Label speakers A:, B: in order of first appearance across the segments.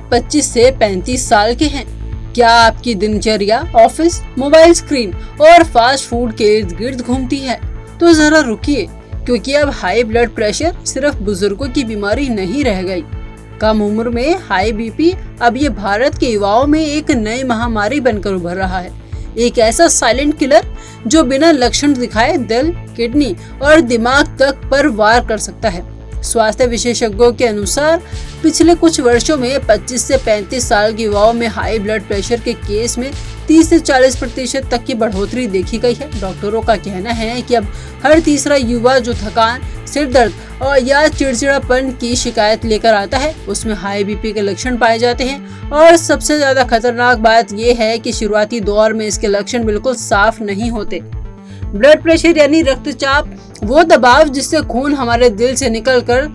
A: आप 25 से 35 साल के हैं? क्या आपकी दिनचर्या ऑफिस, मोबाइल स्क्रीन और फास्ट फूड के इर्द गिर्द घूमती है? तो जरा रुकिए, क्योंकि अब हाई ब्लड प्रेशर सिर्फ बुजुर्गों की बीमारी नहीं रह गई। कम उम्र में हाई बीपी अब ये भारत के युवाओं में एक नई महामारी बनकर उभर रहा है। एक ऐसा साइलेंट किलर जो बिना लक्षण दिखाए दिल, किडनी और दिमाग तक पर वार कर सकता है। स्वास्थ्य विशेषज्ञों के अनुसार पिछले कुछ वर्षों में 25 से 35 साल के युवाओं में हाई ब्लड प्रेशर के केस में 30 से 40% तक की बढ़ोतरी देखी गई है। डॉक्टरों का कहना है कि अब हर तीसरा युवा जो थकान, सिर दर्द और या चिड़चिड़ापन की शिकायत लेकर आता है, उसमें हाई बीपी के लक्षण पाए जाते हैं। और सबसे ज्यादा खतरनाक बात यह है कि शुरुआती दौर में इसके लक्षण बिल्कुल साफ नहीं होते। ब्लड प्रेशर यानी रक्तचाप वो दबाव जिससे खून हमारे दिल से निकलकर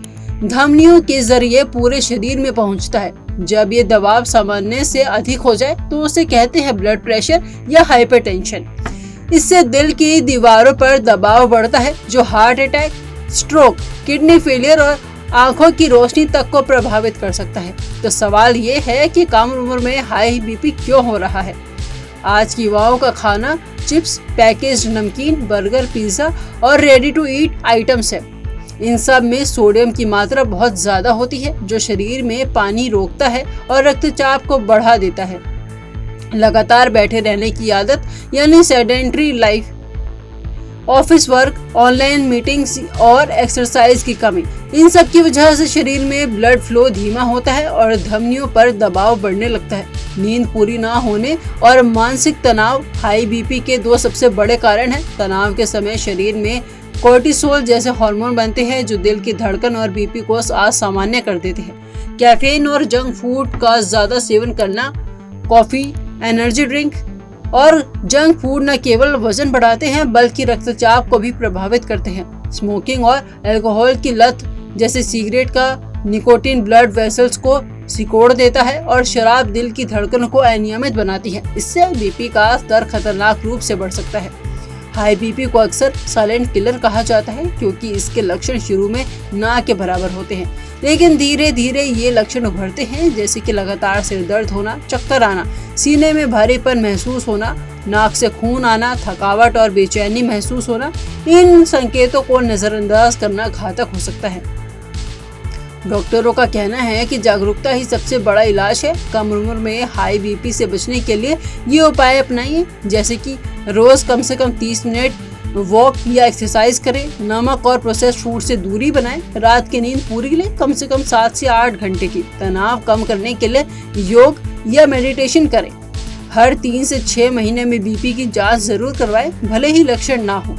A: धमनियों के जरिए पूरे शरीर में पहुंचता है। जब ये दबाव सामान्य से अधिक हो जाए तो उसे कहते हैं ब्लड प्रेशर या हाइपरटेंशन। इससे दिल की दीवारों पर दबाव बढ़ता है जो heart attack, stroke, kidney failure और आंखों की रोशनी तक को प्रभावित कर सकता है। तो सवाल ये है कि कम उम्र में हाई बीपी क्यों हो रहा है? आज की युवाओं का खाना चिप्स, पैकेज्ड नमकीन, बर्गर, पिज्जा और रेडी टू ईट आइटम्स है। इन सब में सोडियम की मात्रा बहुत ज्यादा होती है जो शरीर में पानी रोकता है और रक्तचाप को बढ़ा देता है। लगातार बैठे रहने की आदत यानी sedentary life, office work, online meetings और एक्सरसाइज की कमी, इन सब की वजह से शरीर में ब्लड फ्लो धीमा होता है और धमनियों पर दबाव बढ़ने लगता है। नींद पूरी ना होने और मानसिक तनाव हाई बीपी के दो सबसे बड़े कारण हैं। तनाव के समय शरीर में कोर्टिसोल जैसे हार्मोन बनते हैं जो दिल की धड़कन और बीपी को असामान्य कर देते हैं। कैफीन और जंक फूड का ज्यादा सेवन करना, कॉफी, एनर्जी ड्रिंक और जंक फूड न केवल वजन बढ़ाते हैं बल्कि रक्तचाप को भी प्रभावित करते हैं। स्मोकिंग और अल्कोहल की लत जैसे सिगरेट का निकोटीन ब्लड वेसल्स को सिकोड़ देता है और शराब दिल की धड़कन को अनियमित बनाती है। इससे बीपी का स्तर खतरनाक रूप से बढ़ सकता है। हाई बीपी को अक्सर साइलेंट किलर कहा जाता है क्योंकि इसके लक्षण शुरू में ना के बराबर होते हैं, लेकिन धीरे धीरे ये लक्षण उभरते हैं, जैसे कि लगातार सिर दर्द होना, चक्कर आना, सीने में भारीपन महसूस होना, नाक से खून आना, थकावट और बेचैनी महसूस होना। इन संकेतों को नजरअंदाज करना घातक हो सकता है। डॉक्टरों का कहना है कि जागरूकता ही सबसे बड़ा इलाज है। कम उम्र में हाई बीपी से बचने के लिए ये उपाय अपनाइए, जैसे कि रोज कम से कम 30 मिनट वॉक या एक्सरसाइज करें, नमक और प्रोसेस्ड फूड से दूरी बनाएं, रात की नींद पूरी लें, कम से कम 7 से 8 घंटे की, तनाव कम करने के लिए योग या मेडिटेशन करें। हर 3 से 6 महीने में बीपी की जांच जरूर करवाएं, भले ही लक्षण ना हो।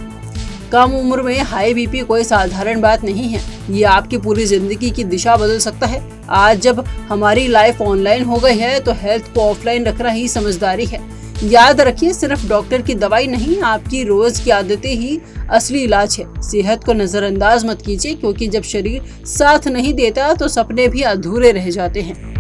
A: कम उम्र में हाई बीपी कोई साधारण बात नहीं है, ये आपकी पूरी जिंदगी की दिशा बदल सकता है। आज जब हमारी लाइफ ऑनलाइन हो गई है तो हेल्थ को ऑफलाइन रखना ही समझदारी है। याद रखिए, सिर्फ डॉक्टर की दवाई नहीं, आपकी रोज की आदतें ही असली इलाज है। सेहत को नजरअंदाज मत कीजिए, क्योंकि जब शरीर साथ नहीं देता तो सपने भी अधूरे रह जाते हैं।